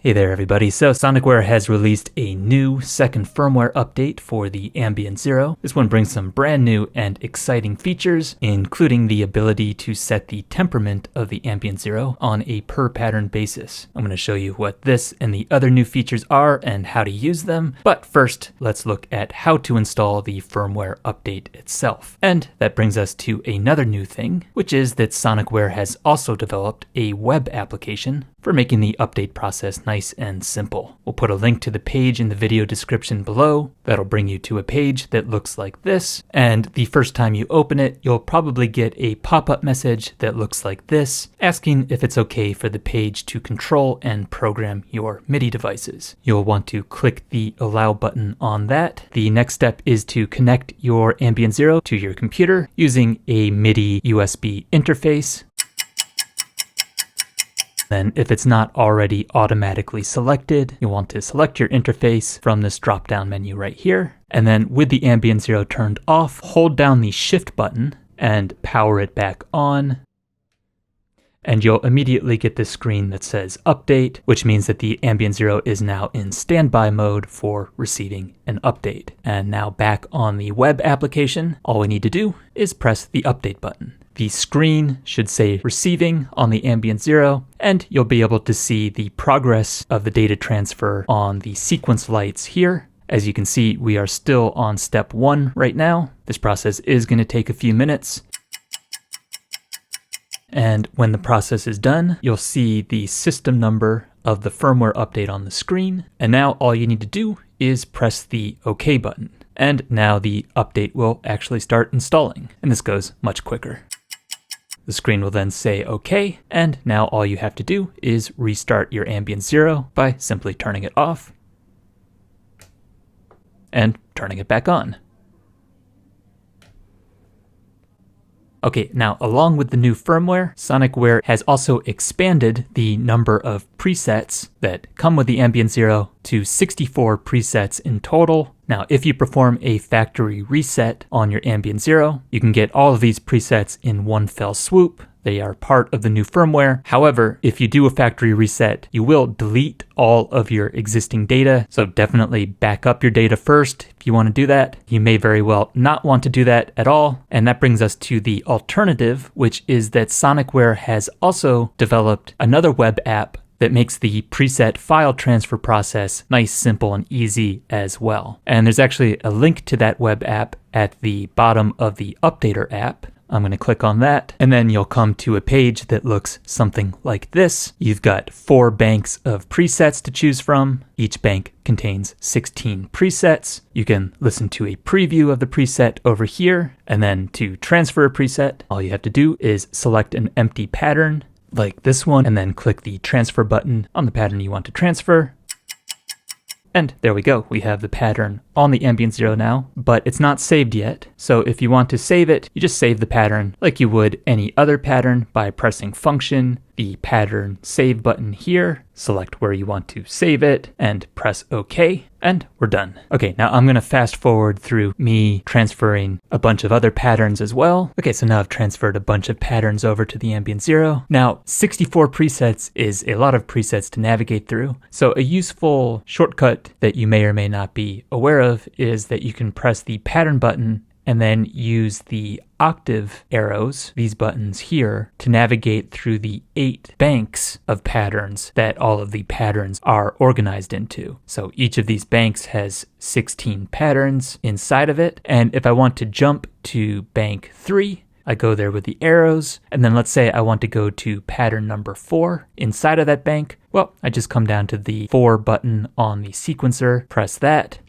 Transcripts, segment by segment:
Hey there everybody, so SONICWARE has released a new second firmware update for the Ambient Zero. This one brings some brand new and exciting features, including the ability to set the temperament of the Ambient Zero on a per pattern basis. I'm going to show you what this and the other new features are and how to use them, but first let's look at how to install the firmware update itself. And that brings us to another new thing, which is that SONICWARE has also developed a web application for making the update process nice and simple. We'll put a link to the page in the video description below. That'll bring you to a page that looks like this, and the first time you open it, you'll probably get a pop-up message that looks like this, asking if it's okay for the page to control and program your MIDI devices. You'll want to click the Allow button on that. The next step is to connect your Ambient Zero to your computer using a MIDI USB interface. Then if it's not already automatically selected, you'll want to select your interface from this drop-down menu right here. And then with the Ambient Zero turned off, hold down the Shift button and power it back on. And you'll immediately get this screen that says Update, which means that the Ambient Zero is now in standby mode for receiving an update. And now back on the web application, all we need to do is press the Update button. The screen should say Receiving on the Ambient Zero, and you'll be able to see the progress of the data transfer on the sequence lights here. As you can see, we are still on step 1 right now. This process is going to take a few minutes. And when the process is done, you'll see the system number of the firmware update on the screen. And now all you need to do is press the OK button. And now the update will actually start installing. And this goes much quicker. The screen will then say OK, and now all you have to do is restart your Ambient Zero by simply turning it off and turning it back on. Okay, now along with the new firmware, SONICWARE has also expanded the number of presets that come with the Ambient Zero to 64 presets in total. Now, if you perform a factory reset on your Ambient Zero, you can get all of these presets in one fell swoop. They are part of the new firmware. However, if you do a factory reset, you will delete all of your existing data. So definitely back up your data first if you want to do that. You may very well not want to do that at all. And that brings us to the alternative, which is that SONICWARE has also developed another web app that makes the preset file transfer process nice, simple, and easy as well. And there's actually a link to that web app at the bottom of the Updater app. I'm going to click on that, and then you'll come to a page that looks something like this. You've got 4 banks of presets to choose from. Each bank contains 16 presets. You can listen to a preview of the preset over here, and then to transfer a preset, all you have to do is select an empty pattern like this one, and then click the transfer button on the pattern you want to transfer. And there we go, we have the pattern on the Ambient Zero now, but it's not saved yet. So if you want to save it, you just save the pattern like you would any other pattern by pressing Function, the Pattern Save button here, select where you want to save it, and press OK, and we're done. Okay, now I'm going to fast forward through me transferring a bunch of other patterns as well. Okay, so now I've transferred a bunch of patterns over to the Ambient Zero. Now, 64 presets is a lot of presets to navigate through, so a useful shortcut that you may or may not be aware of is that you can press the pattern button and then use the octave arrows, these buttons here, to navigate through the 8 banks of patterns that all of the patterns are organized into. So each of these banks has 16 patterns inside of it. And if I want to jump to bank 3, I go there with the arrows, and then let's say I want to go to pattern number 4 inside of that bank. Well, I just come down to the 4 button on the sequencer, press that,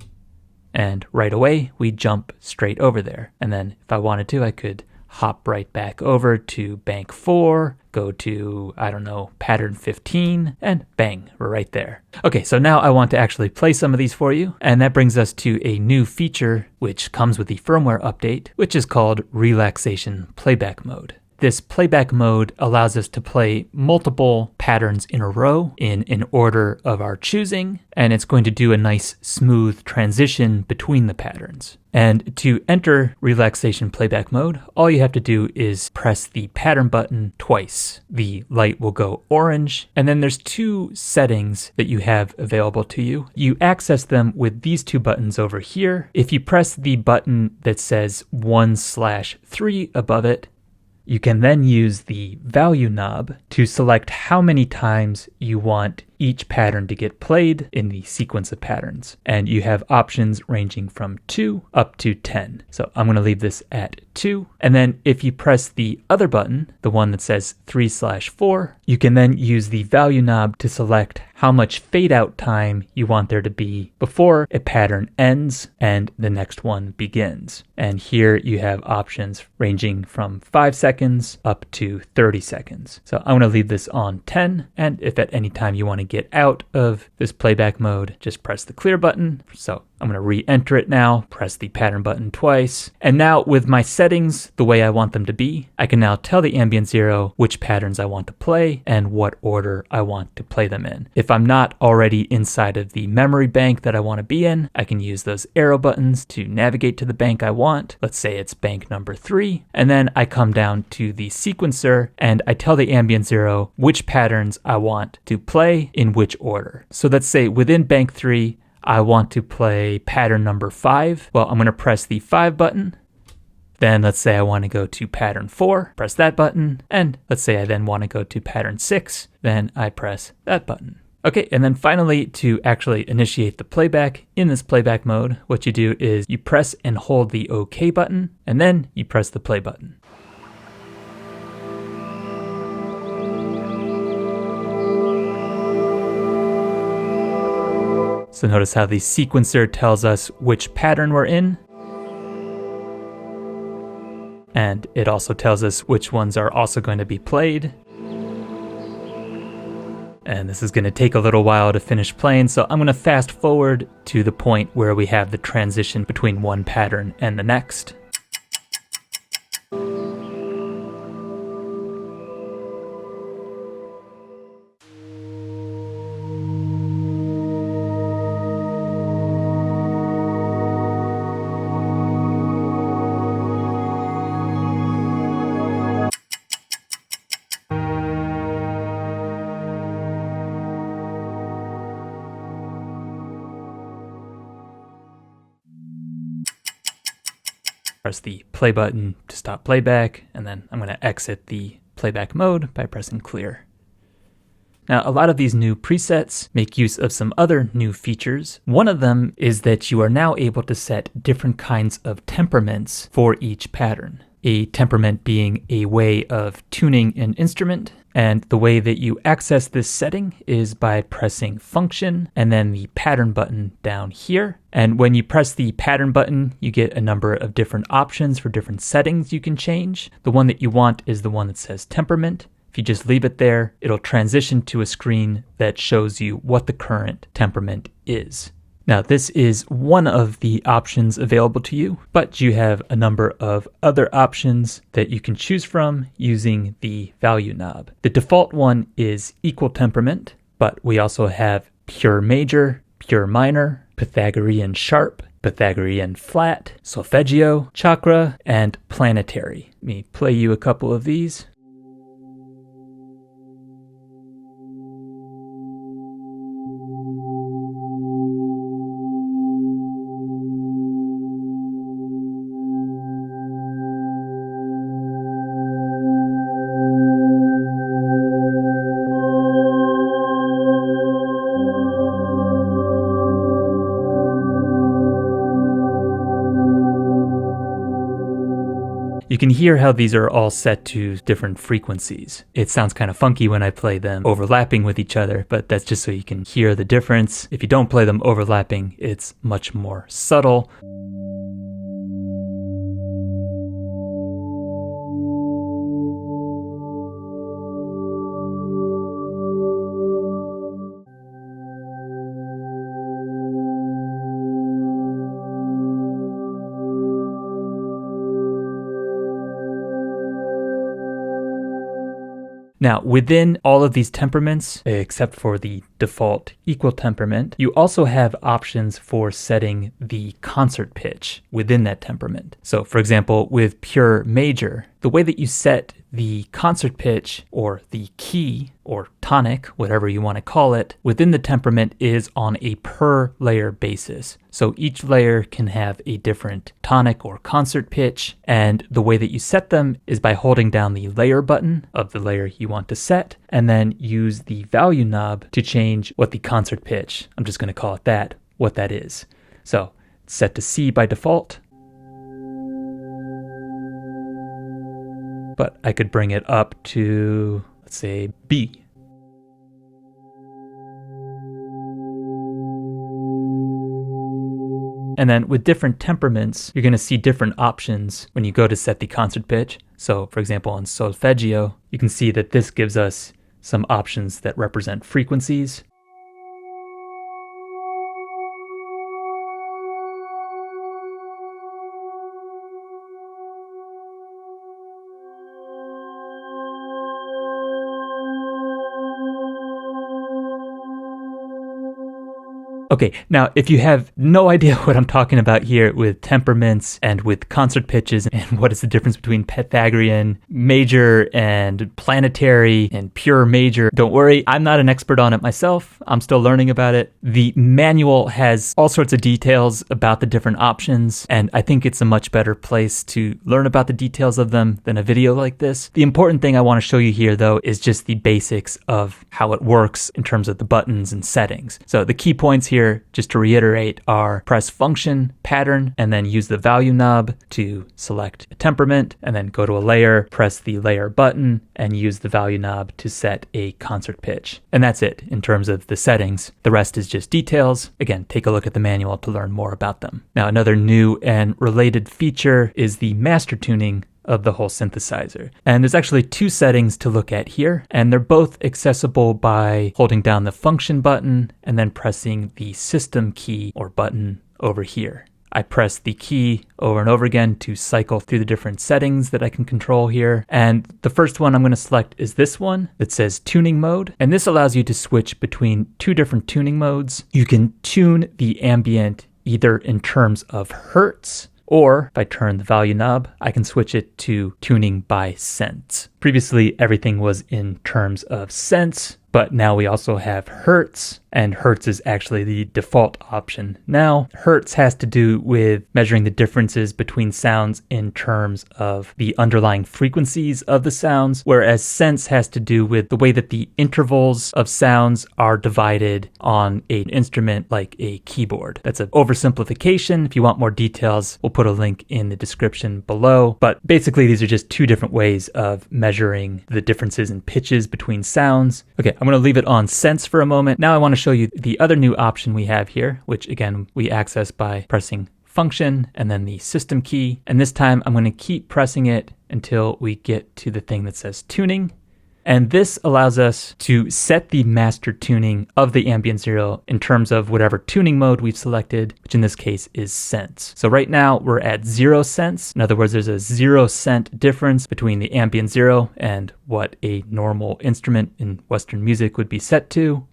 and right away, we jump straight over there. And then if I wanted to, I could hop right back over to bank 4, go to, I don't know, pattern 15, and bang, we're right there. Okay, so now I want to actually play some of these for you, and that brings us to a new feature which comes with the firmware update, which is called Relaxation Playback Mode. This playback mode allows us to play multiple patterns in a row in an order of our choosing, and it's going to do a nice smooth transition between the patterns. And to enter relaxation playback mode, all you have to do is press the pattern button twice. The light will go orange, and then there's two settings that you have available to you. You access them with these two buttons over here. If you press the button that says 1/3 above it, you can then use the value knob to select how many times you want each pattern to get played in the sequence of patterns. And you have options ranging from 2 up to 10. So I'm going to leave this at 2. And then if you press the other button, the one that says 3/4, you can then use the value knob to select how much fade out time you want there to be before a pattern ends and the next one begins. And here you have options ranging from 5 seconds up to 30 seconds. So I'm going to leave this on 10. And if at any time you want to get out of this playback mode, just press the clear button. So I'm going to re-enter it now, press the pattern button twice. And now with my settings the way I want them to be, I can now tell the Ambient Zero which patterns I want to play and what order I want to play them in. If I'm not already inside of the memory bank that I want to be in, I can use those arrow buttons to navigate to the bank I want. Let's say it's bank number 3. And then I come down to the sequencer and I tell the Ambient Zero which patterns I want to play in which order. So let's say within bank 3, I want to play pattern number 5. Well, I'm going to press the 5 button. Then let's say I want to go to pattern 4, press that button. And let's say I then want to go to pattern 6, then I press that button. Okay, and then finally, to actually initiate the playback in this playback mode, what you do is you press and hold the OK button, and then you press the play button. So notice how the sequencer tells us which pattern we're in. And it also tells us which ones are also going to be played. And this is going to take a little while to finish playing, so I'm going to fast forward to the point where we have the transition between one pattern and the next. Press the play button to stop playback, and then I'm going to exit the playback mode by pressing clear. Now, a lot of these new presets make use of some other new features. One of them is that you are now able to set different kinds of temperaments for each pattern. A temperament being a way of tuning an instrument, and the way that you access this setting is by pressing function and then the pattern button down here. And when you press the pattern button, you get a number of different options for different settings you can change. The one that you want is the one that says temperament. If you just leave it there, it'll transition to a screen that shows you what the current temperament is. Now, this is one of the options available to you, but you have a number of other options that you can choose from using the value knob. The default one is equal temperament, but we also have pure major, pure minor, Pythagorean sharp, Pythagorean flat, solfeggio, chakra, and planetary. Let me play you a couple of these. You can hear how these are all set to different frequencies. It sounds kind of funky when I play them overlapping with each other, but that's just so you can hear the difference. If you don't play them overlapping, it's much more subtle. Now, within all of these temperaments, except for the default equal temperament, you also have options for setting the concert pitch within that temperament. So for example, with pure major, the way that you set the concert pitch or the key or tonic, whatever you want to call it, within the temperament is on a per layer basis. So each layer can have a different tonic or concert pitch, and the way that you set them is by holding down the layer button of the layer you want to set, and then use the value knob to change what the concert pitch, I'm just going to call it that, what that is. So it's set to C by default, but I could bring it up to, let's say, B. And then with different temperaments, you're going to see different options when you go to set the concert pitch. So for example, on solfeggio, you can see that this gives us some options that represent frequencies. Okay, now if you have no idea what I'm talking about here with temperaments and with concert pitches and what is the difference between Pythagorean, major, and planetary and pure major, don't worry, I'm not an expert on it myself. I'm still learning about it. The manual has all sorts of details about the different options, and I think it's a much better place to learn about the details of them than a video like this. The important thing I want to show you here, though, is just the basics of how it works in terms of the buttons and settings. So the key points here, just to reiterate, are press function, pattern, and then use the value knob to select a temperament, and then go to a layer, press the layer button, and use the value knob to set a concert pitch. And that's it in terms of the settings. The rest is just details. Again, take a look at the manual to learn more about them. Now, another new and related feature is the master tuning of the whole synthesizer. And there's actually two settings to look at here, and they're both accessible by holding down the function button and then pressing the system key or button over here. I press the key over and over again to cycle through the different settings that I can control here. And the first one I'm going to select is this one that says tuning mode. And this allows you to switch between two different tuning modes. You can tune the ambient either in terms of hertz, or if I turn the value knob, I can switch it to tuning by cents. Previously, everything was in terms of cents, but now we also have hertz, and hertz is actually the default option. Now, hertz has to do with measuring the differences between sounds in terms of the underlying frequencies of the sounds, whereas cents has to do with the way that the intervals of sounds are divided on an instrument like a keyboard. That's an oversimplification. If you want more details, we'll put a link in the description below. But basically, these are just two different ways of measuring the differences in pitches between sounds. Okay, I'm going to leave it on cents for a moment. Now I want to show you the other new option we have here, which again, we access by pressing function and then the system key. And this time I'm going to keep pressing it until we get to the thing that says tuning. And this allows us to set the master tuning of the ambient zero in terms of whatever tuning mode we've selected, which in this case is cents. So right now we're at 0 cents. In other words, there's a 0 cent difference between the ambient zero and what a normal instrument in Western music would be set to.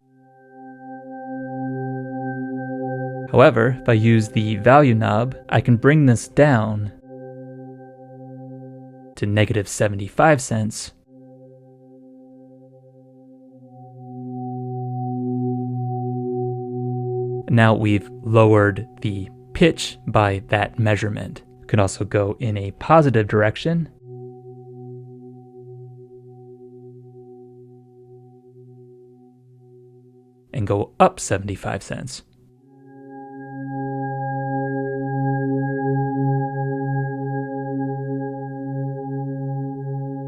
However, if I use the value knob, I can bring this down to negative 75 cents. Now we've lowered the pitch by that measurement. You can also go in a positive direction. And go up 75 cents.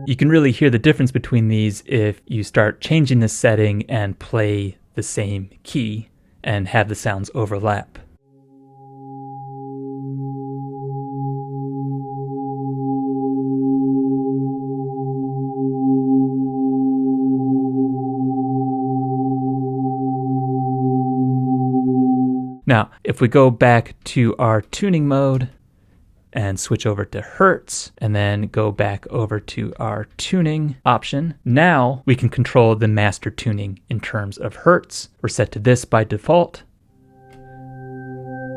You can really hear the difference between these if you start changing the setting and play the same key and have the sounds overlap. Now, if we go back to our tuning mode and switch over to Hertz, and then go back over to our tuning option. Now we can control the master tuning in terms of Hertz. We're set to this by default,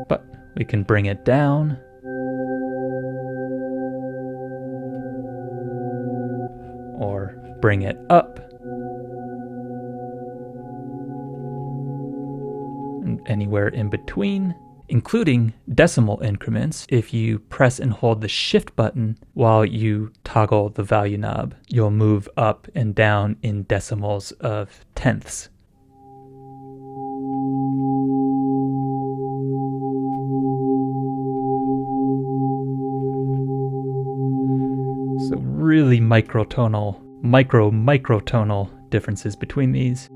but we can bring it down. Or bring it up. And anywhere in between, including decimal increments. If you press and hold the shift button while you toggle the value knob, you'll move up and down in decimals of tenths. So really microtonal differences between these.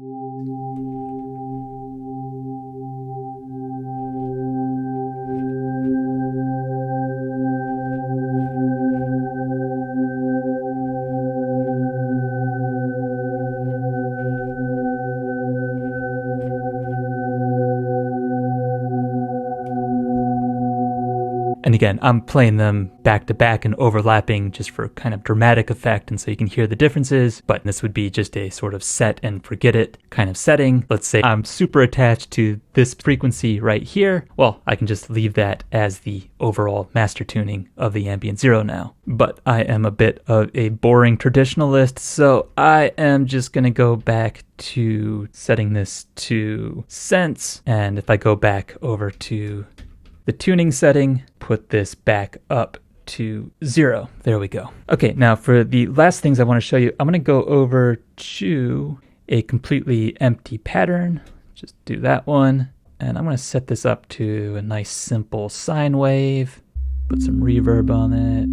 And again, I'm playing them back to back and overlapping just for kind of dramatic effect, and so you can hear the differences, but this would be just a sort of set and forget it kind of setting. Let's say I'm super attached to this frequency right here. Well, I can just leave that as the overall master tuning of the Ambient Zero now. But I am a bit of a boring traditionalist, so I am just going to go back to setting this to sense, and if I go back over to the tuning setting, put this back up to 0. There we go. Okay, now for the last things I want to show you, I'm going to go over to a completely empty pattern. Just do that one. And I'm going to set this up to a nice simple sine wave. Put some reverb on it.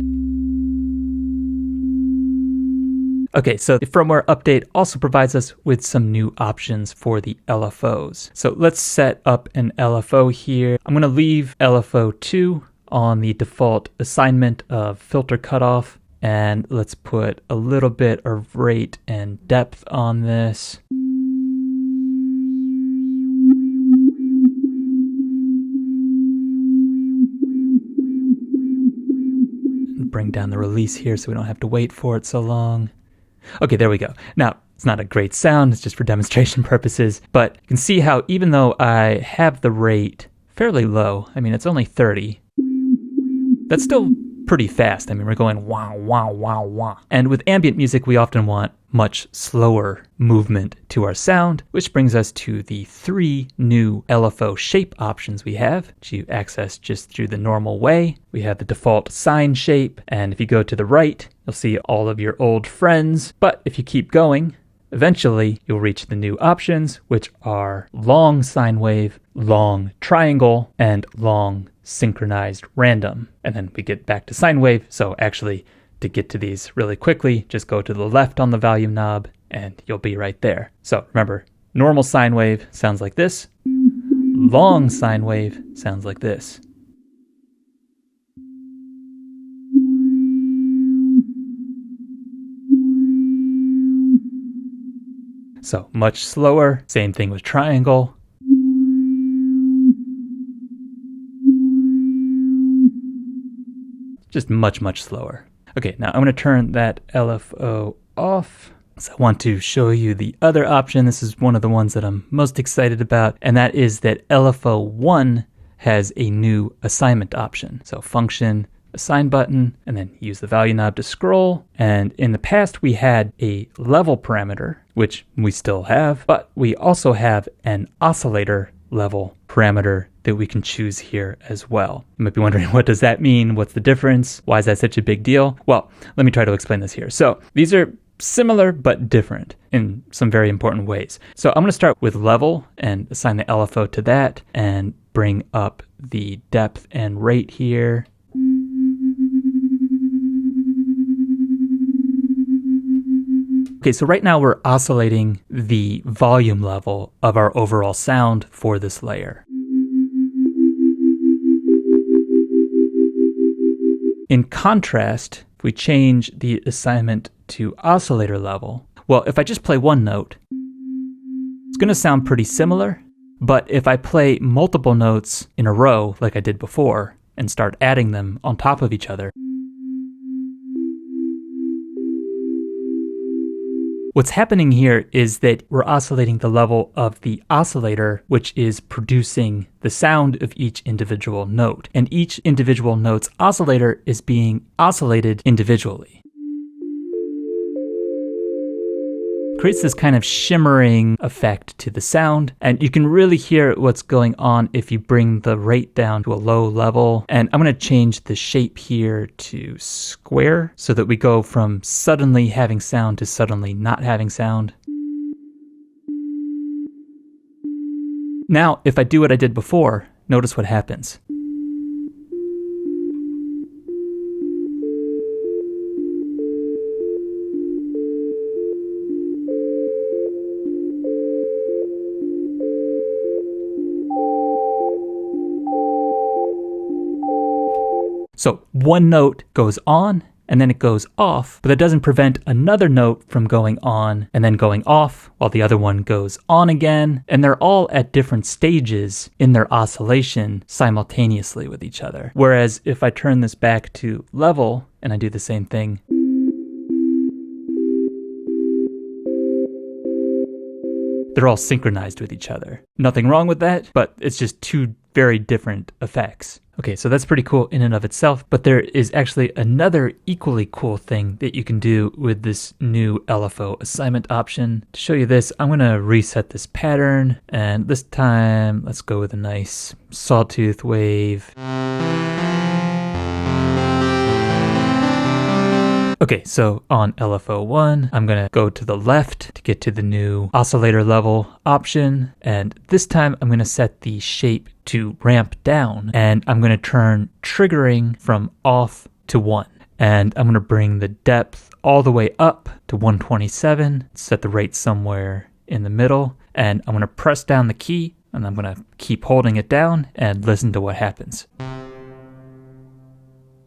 Okay, so the firmware update also provides us with some new options for the LFOs. So let's set up an LFO here. I'm going to leave LFO 2 on the default assignment of filter cutoff, and let's put a little bit of rate and depth on this. And bring down the release here so we don't have to wait for it so long. Okay, there we go. Now, it's not a great sound, it's just for demonstration purposes, but you can see how even though I have the rate fairly low, I mean, it's only 30, that's still pretty fast. I mean, we're going wah, wah, wah, wah. And with ambient music, we often want much slower movement to our sound, which brings us to the 3 new LFO shape options we have, which you access just through the normal way. We have the default sine shape, and if you go to the right, you'll see all of your old friends. But if you keep going, eventually you'll reach the new options, which are long sine wave, long triangle, and long synchronized random. And then we get back to sine wave, so actually to get to these really quickly, just go to the left on the volume knob and you'll be right there. So remember, normal sine wave sounds like this. Long sine wave sounds like this. So much slower. Same thing with triangle. Just much, much slower. Okay, now I'm going to turn that LFO off. So I want to show you the other option. This is one of the ones that I'm most excited about, and that is that LFO 1 has a new assignment option. So function, assign button, and then use the value knob to scroll. And in the past, we had a level parameter, which we still have, but we also have an oscillator level parameter that we can choose here as well. You might be wondering, what does that mean? What's the difference? Why is that such a big deal? Well, let me try to explain this here. So these are similar but different in some very important ways. So I'm going to start with level and assign the LFO to that and bring up the depth and rate here. Okay, so right now we're oscillating the volume level of our overall sound for this layer. In contrast, if we change the assignment to oscillator level, well, if I just play one note, it's going to sound pretty similar, but if I play multiple notes in a row like I did before, and start adding them on top of each other. What's happening here is that we're oscillating the level of the oscillator, which is producing the sound of each individual note. And each individual note's oscillator is being oscillated individually. Creates this kind of shimmering effect to the sound, and you can really hear what's going on if you bring the rate down to a low level. And I'm going to change the shape here to square so that we go from suddenly having sound to suddenly not having sound. Now, if I do what I did before, notice what happens. So one note goes on and then it goes off, but that doesn't prevent another note from going on and then going off while the other one goes on again. And they're all at different stages in their oscillation simultaneously with each other. Whereas if I turn this back to level and I do the same thing, they're all synchronized with each other. Nothing wrong with that, but it's just two very different effects. Okay, so that's pretty cool in and of itself, but there is actually another equally cool thing that you can do with this new LFO assignment option. To show you this, I'm gonna reset this pattern, and this time, let's go with a nice sawtooth wave. Okay, so on LFO 1, I'm gonna go to the left to get to the new oscillator level option. And this time I'm gonna set the shape to ramp down, and I'm gonna turn triggering from off to 1. And I'm gonna bring the depth all the way up to 127, set the rate somewhere in the middle, and I'm gonna press down the key, and I'm gonna keep holding it down and listen to what happens.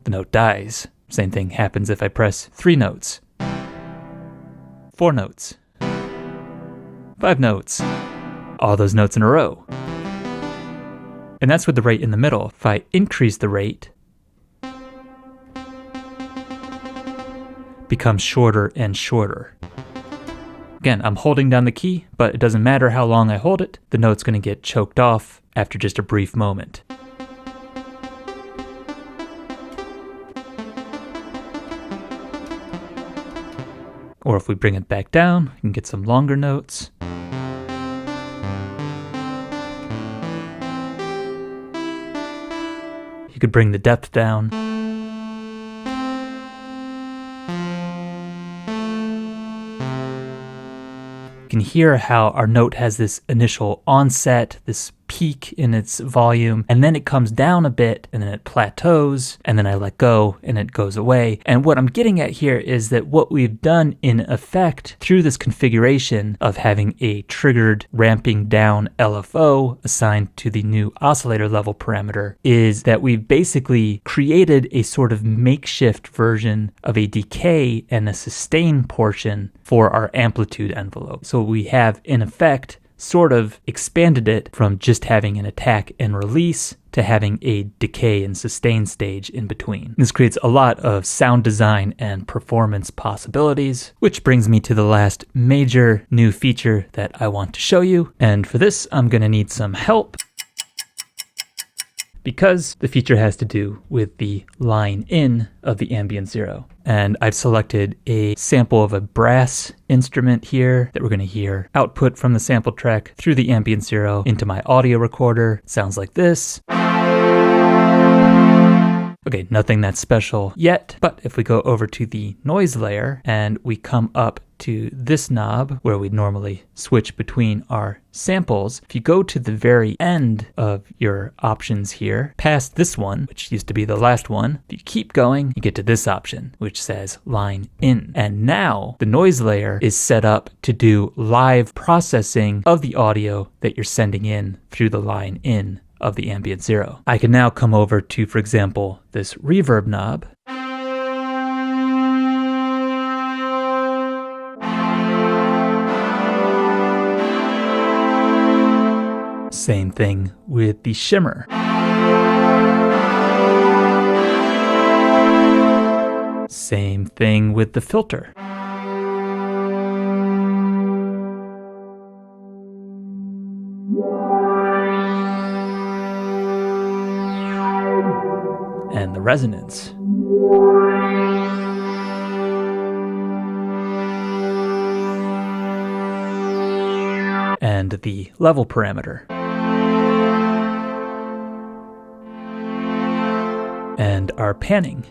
The note dies. Same thing happens if I press 3 notes, 4 notes, 5 notes, all those notes in a row. And that's with the rate in the middle. If I increase the rate, it becomes shorter and shorter. Again, I'm holding down the key, but it doesn't matter how long I hold it, the note's going to get choked off after just a brief moment. Or if we bring it back down, we can get some longer notes. You could bring the depth down. You can hear how our note has this initial onset, this peak in its volume, and then it comes down a bit, and then it plateaus, and then I let go, and it goes away. And what I'm getting at here is that what we've done in effect through this configuration of having a triggered ramping down LFO assigned to the new oscillator level parameter is that we've basically created a sort of makeshift version of a decay and a sustain portion for our amplitude envelope. So we have, in effect, sort of expanded it from just having an attack and release to having a decay and sustain stage in between. This creates a lot of sound design and performance possibilities, which brings me to the last major new feature that I want to show you. And for this, I'm going to need some help, because the feature has to do with the line in of the ambient zero. And I've selected a sample of a brass instrument here that we're going to hear output from the sample track through the ambient zero into my audio recorder. It sounds like this. Okay, nothing that special yet, but if we go over to the noise layer and we come up to this knob where we normally switch between our samples, if you go to the very end of your options here, past this one, which used to be the last one, if you keep going, you get to this option, which says line in. And now the noise layer is set up to do live processing of the audio that you're sending in through the line in of the ambient zero. I can now come over to, for example, this reverb knob. Same thing with the shimmer. Same thing with the filter. And the resonance. And the level parameter. And our panning.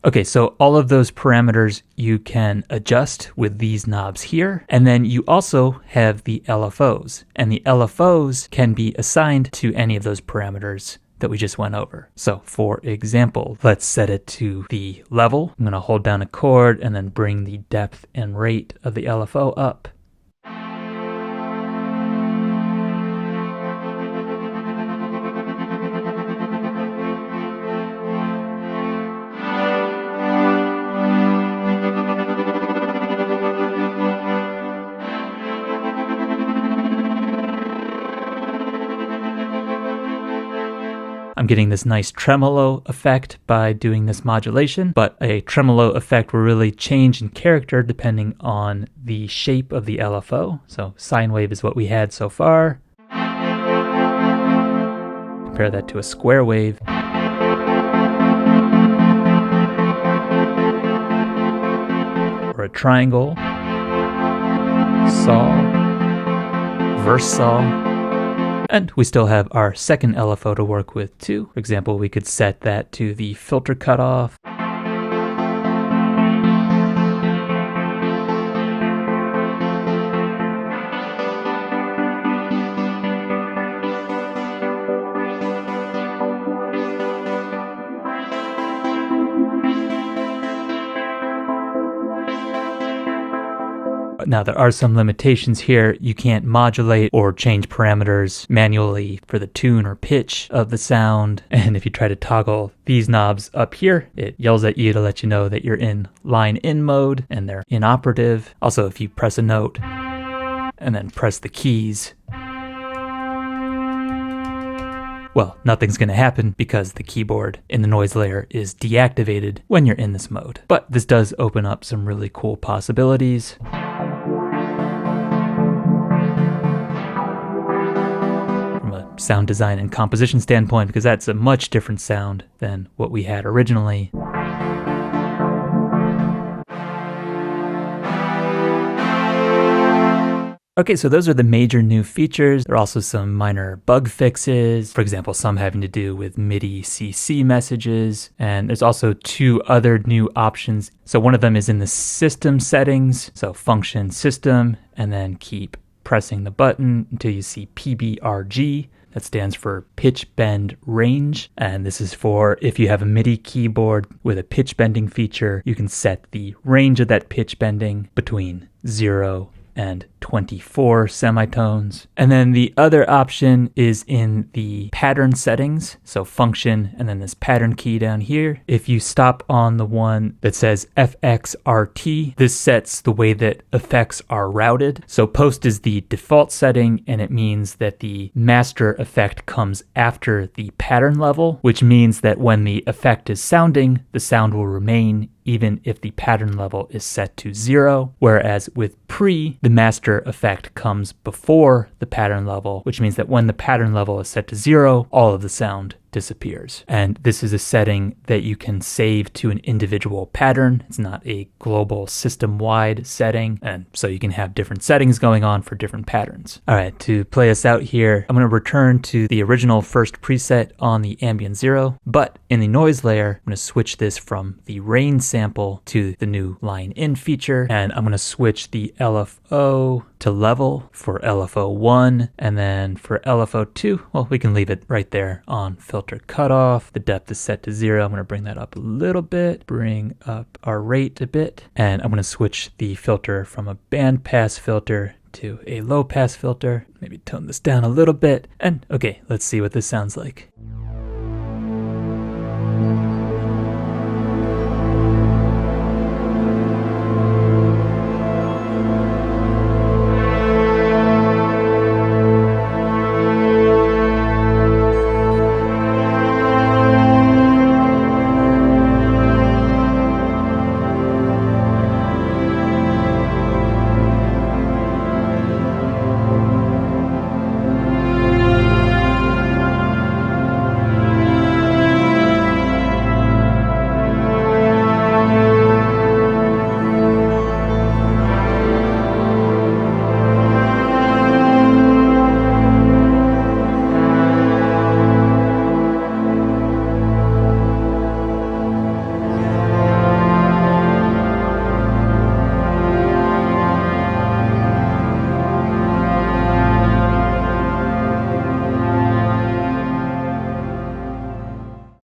Okay, so all of those parameters you can adjust with these knobs here. And then you also have the LFOs. And the LFOs can be assigned to any of those parameters that we just went over. So for example, let's set it to the level. I'm going to hold down a chord and then bring the depth and rate of the LFO up. I'm getting this nice tremolo effect by doing this modulation, but a tremolo effect will really change in character depending on the shape of the LFO. So sine wave is what we had so far. Compare that to a square wave. Or a triangle. Saw. Verse saw. And we still have our second LFO to work with too. For example, we could set that to the filter cutoff. Now, there are some limitations here. You can't modulate or change parameters manually for the tune or pitch of the sound. And if you try to toggle these knobs up here, it yells at you to let you know that you're in line in mode and they're inoperative. Also, if you press a note and then press the keys, well, nothing's going to happen because the keyboard in the noise layer is deactivated when you're in this mode. But this does open up some really cool possibilities. Sound design and composition standpoint, because that's a much different sound than what we had originally. Okay, so those are the major new features. There are also some minor bug fixes, for example, some having to do with MIDI CC messages, and there's also two other new options. So one of them is in the system settings, so function system, and then keep pressing the button until you see PBRG. That stands for pitch bend range. And this is for if you have a MIDI keyboard with a pitch bending feature, you can set the range of that pitch bending between 0 and 24 semitones. And then the other option is in the pattern settings. So function and then this pattern key down here. If you stop on the one that says FXRT, this sets the way that effects are routed. So post is the default setting, and it means that the master effect comes after the pattern level, which means that when the effect is sounding, the sound will remain even if the pattern level is set to 0. Whereas with pre, the master effect comes before the pattern level, which means that when the pattern level is set to 0, all of the sound disappears. And this is a setting that you can save to an individual pattern. It's not a global system-wide setting, and so you can have different settings going on for different patterns. All right, to play us out here, I'm going to return to the original first preset on the Ambient 0, but in the noise layer, I'm going to switch this from the rain sample to the new line in feature, and I'm going to switch the LFO to level for LFO 1, and then for LFO 2, well, we can leave it right there on filter cutoff. The depth is set to 0. I'm going to bring that up a little bit, bring up our rate a bit, and I'm going to switch the filter from a band pass filter to a low pass filter. Maybe tone this down a little bit, and okay, let's see what this sounds like.